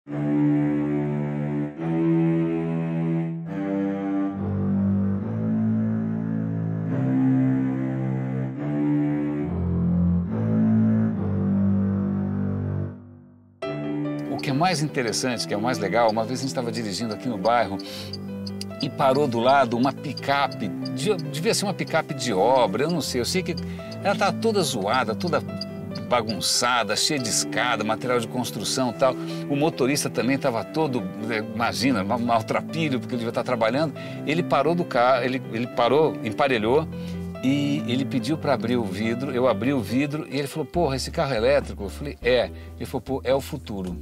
O que é mais interessante, que é o mais legal, uma vez a gente estava dirigindo aqui no bairro e parou do lado uma picape, devia ser uma picape de obra, eu não sei, eu sei que ela estava toda zoada, toda bagunçada, cheia de escada, material de construção e tal. O motorista também estava todo, imagina, maltrapilho, porque ele devia estar trabalhando. Ele parou do carro, ele parou, emparelhou e ele pediu para abrir o vidro, eu abri o vidro e ele falou, porra, esse carro é elétrico? Eu falei, é. Ele falou, pô, é o futuro.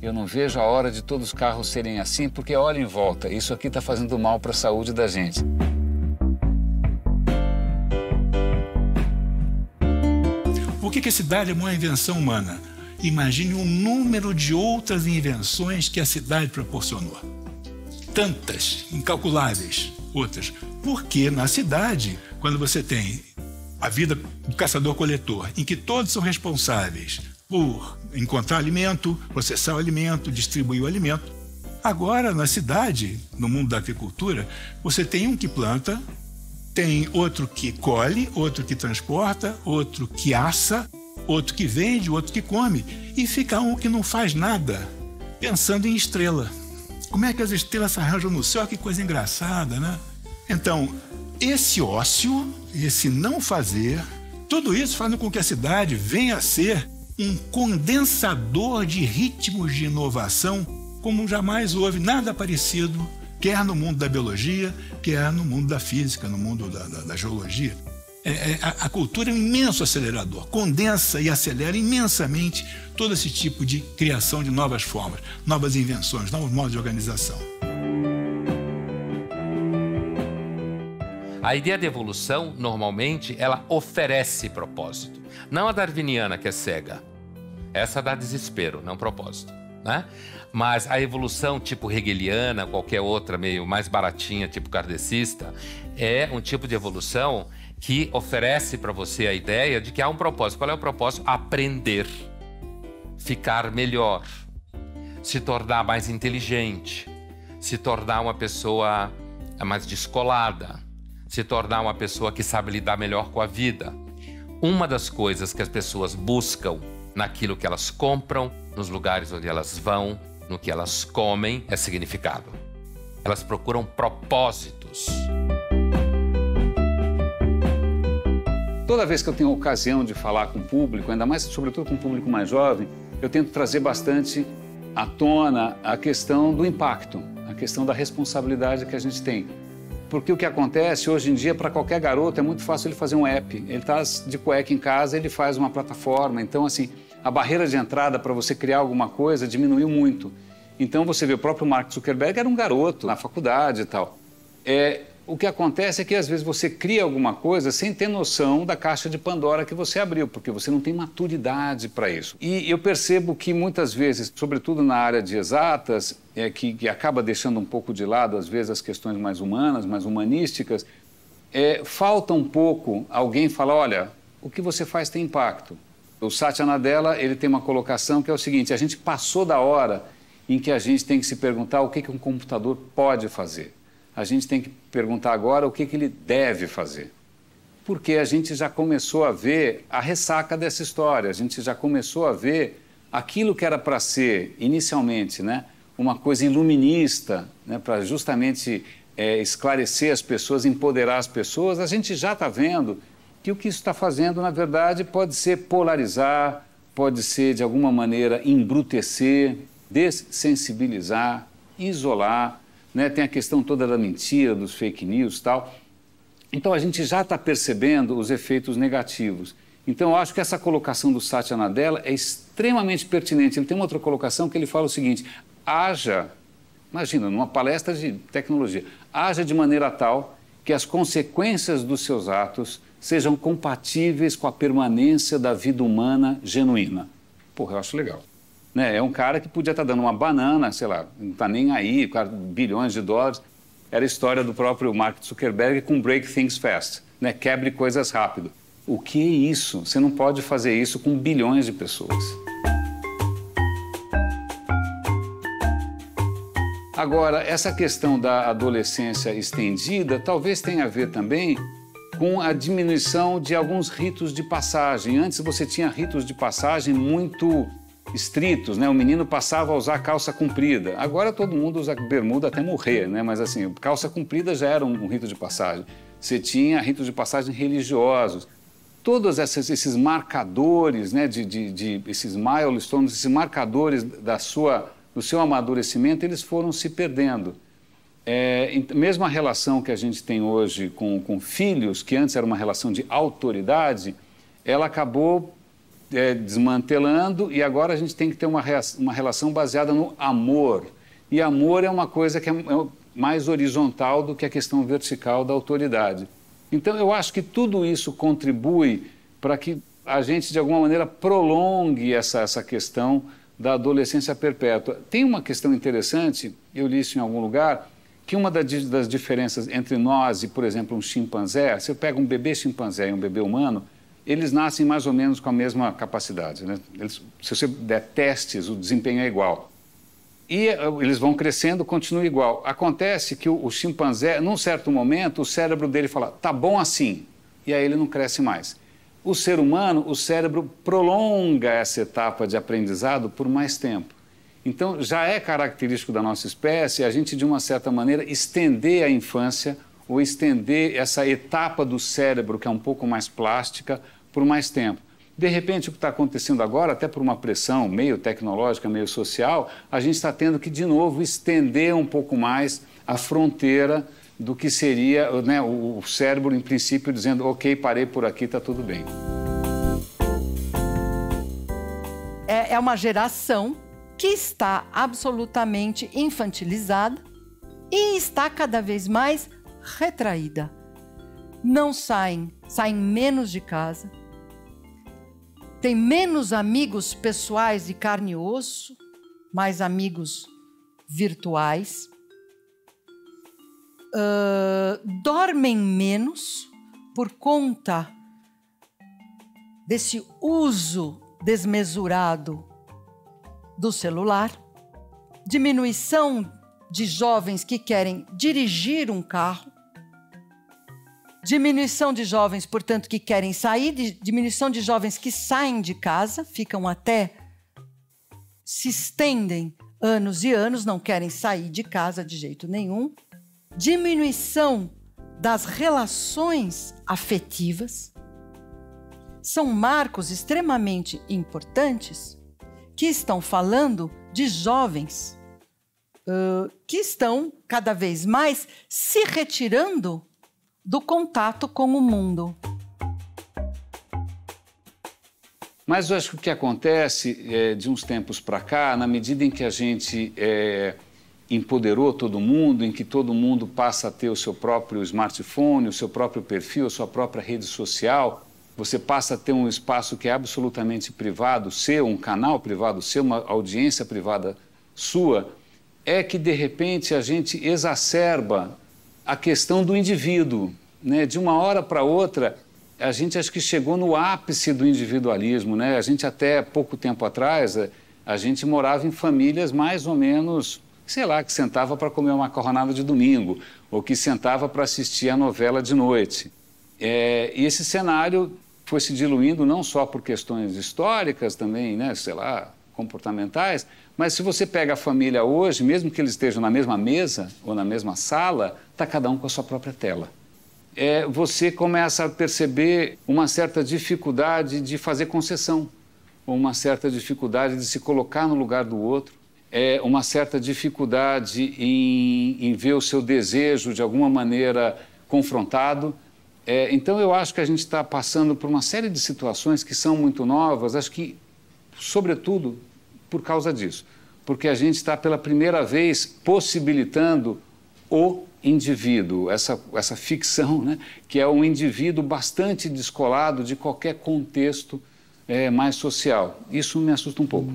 Eu não vejo a hora de todos os carros serem assim, porque olha em volta, isso aqui está fazendo mal para a saúde da gente. Por que a cidade é uma invenção humana? Imagine o número de outras invenções que a cidade proporcionou. Tantas, incalculáveis outras. Porque na cidade, quando você tem a vida do caçador-coletor, em que todos são responsáveis por encontrar alimento, processar o alimento, distribuir o alimento. Agora, na cidade, no mundo da agricultura, você tem um que planta, tem outro que colhe, outro que transporta, outro que assa, outro que vende, outro que come. E fica um que não faz nada, pensando em estrela. Como é que as estrelas se arranjam no céu? Que coisa engraçada, né? Então, esse ócio, esse não fazer, tudo isso faz com que a cidade venha a ser um condensador de ritmos de inovação como jamais houve nada parecido, quer no mundo da biologia, quer no mundo da física, no mundo da geologia. A cultura é um imenso acelerador, condensa e acelera imensamente todo esse tipo de criação de novas formas, novas invenções, novos modos de organização. A ideia de evolução, normalmente, ela oferece propósito. Não a darwiniana, que é cega. Essa dá desespero, não propósito, né? Mas a evolução tipo hegeliana, qualquer outra meio mais baratinha, tipo kardecista, é um tipo de evolução que oferece para você a ideia de que há um propósito. Qual é o propósito? Aprender, ficar melhor, se tornar mais inteligente, se tornar uma pessoa mais descolada, se tornar uma pessoa que sabe lidar melhor com a vida. Uma das coisas que as pessoas buscam naquilo que elas compram, nos lugares onde elas vão, no que elas comem, é significado. Elas procuram propósitos. Toda vez que eu tenho a ocasião de falar com o público, ainda mais, sobretudo com o público mais jovem, eu tento trazer bastante à tona a questão do impacto, a questão da responsabilidade que a gente tem. Porque o que acontece hoje em dia, para qualquer garoto, é muito fácil ele fazer um app. Ele está de cueca em casa, ele faz uma plataforma. Então, assim, a barreira de entrada para você criar alguma coisa diminuiu muito. Então, você vê, o próprio Mark Zuckerberg era um garoto na faculdade e tal. O que acontece é que, às vezes, você cria alguma coisa sem ter noção da caixa de Pandora que você abriu, porque você não tem maturidade para isso. E eu percebo que, muitas vezes, sobretudo na área de exatas, que acaba deixando um pouco de lado, às vezes, as questões mais humanas, mais humanísticas, falta um pouco alguém falar, olha, o que você faz tem impacto. O Satya Nadella, ele tem uma colocação que é o seguinte, a gente passou da hora em que a gente tem que se perguntar o que um computador pode fazer. A gente tem que perguntar agora o que ele deve fazer. Porque a gente já começou a ver a ressaca dessa história, a gente já começou a ver aquilo que era para ser, inicialmente, né, uma coisa iluminista, né, para justamente esclarecer as pessoas, empoderar as pessoas, a gente já está vendo que o que isso está fazendo, na verdade, pode ser polarizar, pode ser, de alguma maneira, embrutecer, dessensibilizar, isolar, né? Tem a questão toda da mentira, dos fake news e tal. Então, a gente já está percebendo os efeitos negativos. Então, eu acho que essa colocação do Satya Nadella é extremamente pertinente. Ele tem uma outra colocação que ele fala o seguinte, imagina, numa palestra de tecnologia, haja de maneira tal que as consequências dos seus atos sejam compatíveis com a permanência da vida humana genuína. Porra, eu acho legal. Né? É um cara que podia estar dando uma banana, sei lá, não está nem aí, bilhões de dólares. Era a história do próprio Mark Zuckerberg com Break Things Fast, né? Quebre coisas rápido. O que é isso? Você não pode fazer isso com bilhões de pessoas. Agora, essa questão da adolescência estendida talvez tenha a ver também com a diminuição de alguns ritos de passagem. Antes você tinha ritos de passagem muito estritos, né? O menino passava a usar calça comprida. Agora todo mundo usa bermuda até morrer, né? Mas assim, calça comprida já era um rito de passagem. Você tinha ritos de passagem religiosos. Todos esses marcadores, né, esses milestones, esses marcadores do seu amadurecimento, eles foram se perdendo. Mesmo a relação que a gente tem hoje com filhos, que antes era uma relação de autoridade, ela acabou desmantelando e agora a gente tem que ter uma relação baseada no amor. E amor é uma coisa que é mais horizontal do que a questão vertical da autoridade. Então, eu acho que tudo isso contribui para que a gente, de alguma maneira, prolongue essa questão da adolescência perpétua. Tem uma questão interessante, eu li isso em algum lugar, que uma das diferenças entre nós e, por exemplo, um chimpanzé, se eu pego um bebê chimpanzé e um bebê humano, eles nascem mais ou menos com a mesma capacidade, né? Se você der testes, o desempenho é igual. E eles vão crescendo, continua igual. Acontece que o chimpanzé, num certo momento, o cérebro dele fala, tá bom assim, e aí ele não cresce mais. O ser humano, o cérebro prolonga essa etapa de aprendizado por mais tempo. Então, já é característico da nossa espécie a gente, de uma certa maneira, estender a infância ou estender essa etapa do cérebro, que é um pouco mais plástica, por mais tempo. De repente, o que está acontecendo agora, até por uma pressão meio tecnológica, meio social, a gente está tendo que, de novo, estender um pouco mais a fronteira do que seria, né, o cérebro, em princípio, dizendo, ok, parei por aqui, está tudo bem. É uma geração que está absolutamente infantilizada e está cada vez mais retraída. Não saem menos de casa, tem menos amigos pessoais de carne e osso, mais amigos virtuais, dormem menos por conta desse uso desmesurado do celular, diminuição de jovens que querem dirigir um carro, diminuição de jovens, portanto, que querem sair, diminuição de jovens que saem de casa, ficam até, se estendem anos e anos, não querem sair de casa de jeito nenhum, diminuição das relações afetivas, são marcos extremamente importantes que estão falando de jovens que estão cada vez mais se retirando do contato com o mundo. Mas eu acho que o que acontece de uns tempos para cá, na medida em que a gente empoderou todo mundo, em que todo mundo passa a ter o seu próprio smartphone, o seu próprio perfil, a sua própria rede social, você passa a ter um espaço que é absolutamente privado seu, um canal privado seu, uma audiência privada sua, é que, de repente, a gente exacerba a questão do indivíduo, né? De uma hora para outra, a gente acho que chegou no ápice do individualismo, né? A gente até pouco tempo atrás, a gente morava em famílias mais ou menos, sei lá, que sentava para comer uma macarronada de domingo, ou que sentava para assistir a novela de noite. E esse cenário foi se diluindo não só por questões históricas também, né? Sei lá, comportamentais, mas se você pega a família hoje, mesmo que eles estejam na mesma mesa ou na mesma sala, está cada um com a sua própria tela. Você começa a perceber uma certa dificuldade de fazer concessão, ou uma certa dificuldade de se colocar no lugar do outro, uma certa dificuldade em ver o seu desejo de alguma maneira confrontado. Então eu acho que a gente está passando por uma série de situações que são muito novas, acho que, sobretudo, por causa disso, porque a gente está pela primeira vez possibilitando o indivíduo, essa ficção, né, que é um indivíduo bastante descolado de qualquer contexto mais social. Isso me assusta um pouco.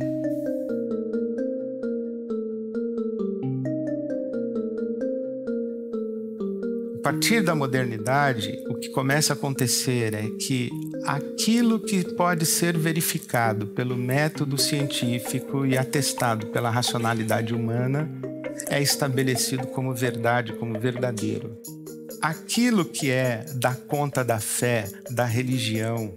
A partir da modernidade, o que começa a acontecer é que aquilo que pode ser verificado pelo método científico e atestado pela racionalidade humana é estabelecido como verdade, como verdadeiro. Aquilo que é da conta da fé, da religião,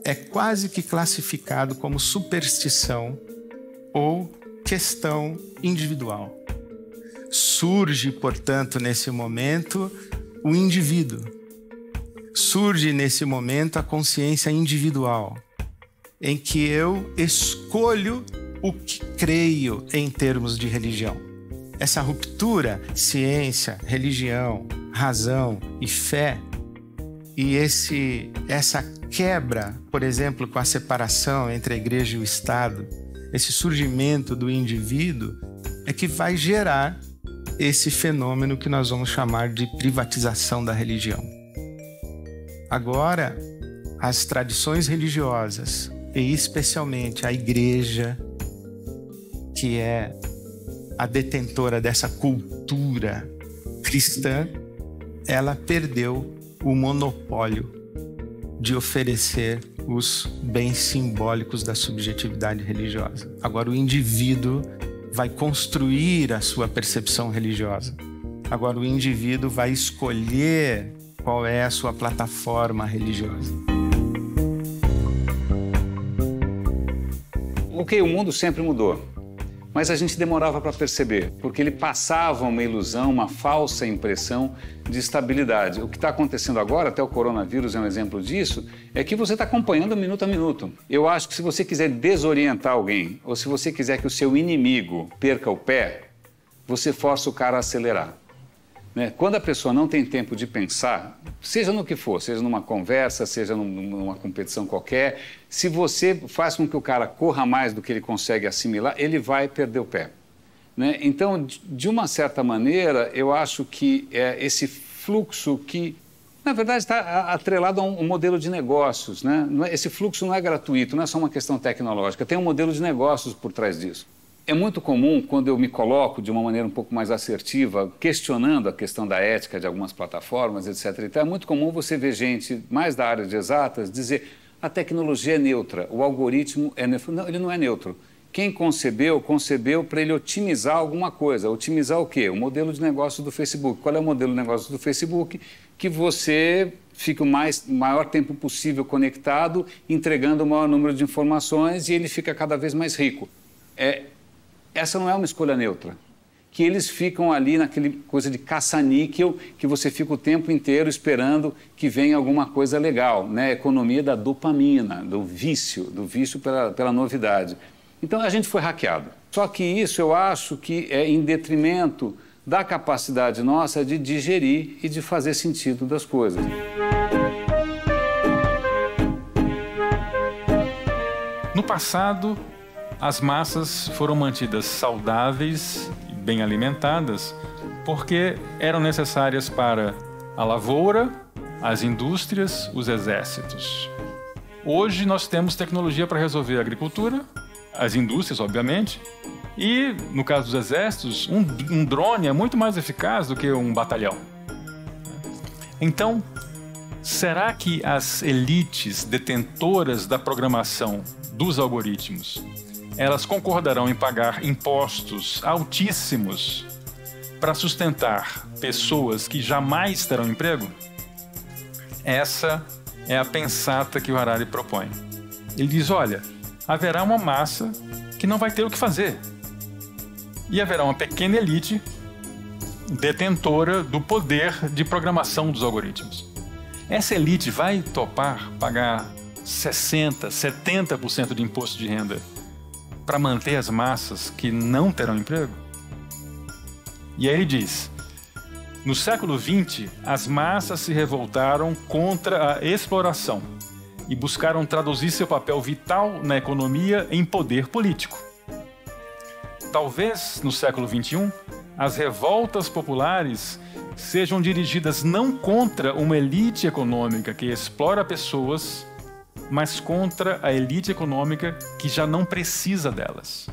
é quase que classificado como superstição ou questão individual. Surge, portanto, nesse momento, o indivíduo. Surge nesse momento a consciência individual, em que eu escolho o que creio em termos de religião. Essa ruptura, ciência, religião, razão e fé, e essa quebra, por exemplo, com a separação entre a igreja e o Estado, esse surgimento do indivíduo, é que vai gerar esse fenômeno que nós vamos chamar de privatização da religião. Agora, as tradições religiosas, e especialmente a igreja, que é a detentora dessa cultura cristã, ela perdeu o monopólio de oferecer os bens simbólicos da subjetividade religiosa. Agora o indivíduo vai construir a sua percepção religiosa. Agora o indivíduo vai escolher qual é a sua plataforma religiosa. Ok, o mundo sempre mudou, mas a gente demorava para perceber, porque ele passava uma ilusão, uma falsa impressão de estabilidade. O que está acontecendo agora, até o coronavírus é um exemplo disso, é que você está acompanhando minuto a minuto. Eu acho que se você quiser desorientar alguém, ou se você quiser que o seu inimigo perca o pé, você força o cara a acelerar. Quando a pessoa não tem tempo de pensar, seja no que for, seja numa conversa, seja numa competição qualquer, se você faz com que o cara corra mais do que ele consegue assimilar, ele vai perder o pé. Então, de uma certa maneira, eu acho que esse fluxo que, na verdade, está atrelado a um modelo de negócios. Esse fluxo não é gratuito, não é só uma questão tecnológica, tem um modelo de negócios por trás disso. É muito comum, quando eu me coloco de uma maneira um pouco mais assertiva, questionando a questão da ética de algumas plataformas, etc. Então, é muito comum você ver gente mais da área de exatas dizer a tecnologia é neutra, o algoritmo é neutro. Não, ele não é neutro. Quem concebeu para ele otimizar alguma coisa. Otimizar o quê? O modelo de negócio do Facebook. Qual é o modelo de negócio do Facebook? Que você fica o maior tempo possível conectado, entregando o maior número de informações e ele fica cada vez mais rico. Essa não é uma escolha neutra, que eles ficam ali naquele coisa de caça-níquel, que você fica o tempo inteiro esperando que venha alguma coisa legal, Economia da dopamina, do vício pela novidade. Então a gente foi hackeado. Só que isso eu acho que é em detrimento da capacidade nossa de digerir e de fazer sentido das coisas. No passado, as massas foram mantidas saudáveis e bem alimentadas porque eram necessárias para a lavoura, as indústrias, os exércitos. Hoje nós temos tecnologia para resolver a agricultura, as indústrias, obviamente, e, no caso dos exércitos, um drone é muito mais eficaz do que um batalhão. Então, será que as elites detentoras da programação dos algoritmos elas concordarão em pagar impostos altíssimos para sustentar pessoas que jamais terão emprego? Essa é a pensata que o Harari propõe. Ele diz, olha, haverá uma massa que não vai ter o que fazer. E haverá uma pequena elite detentora do poder de programação dos algoritmos. Essa elite vai topar pagar 60%, 70% de imposto de renda para manter as massas que não terão emprego? E aí ele diz, no século XX, as massas se revoltaram contra a exploração e buscaram traduzir seu papel vital na economia em poder político. Talvez, no século XXI, as revoltas populares sejam dirigidas não contra uma elite econômica que explora pessoas, mas contra a elite econômica que já não precisa delas.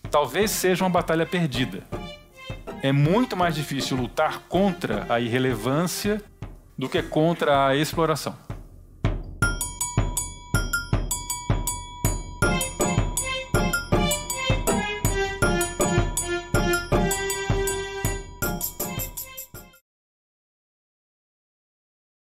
Talvez seja uma batalha perdida. É muito mais difícil lutar contra a irrelevância do que contra a exploração.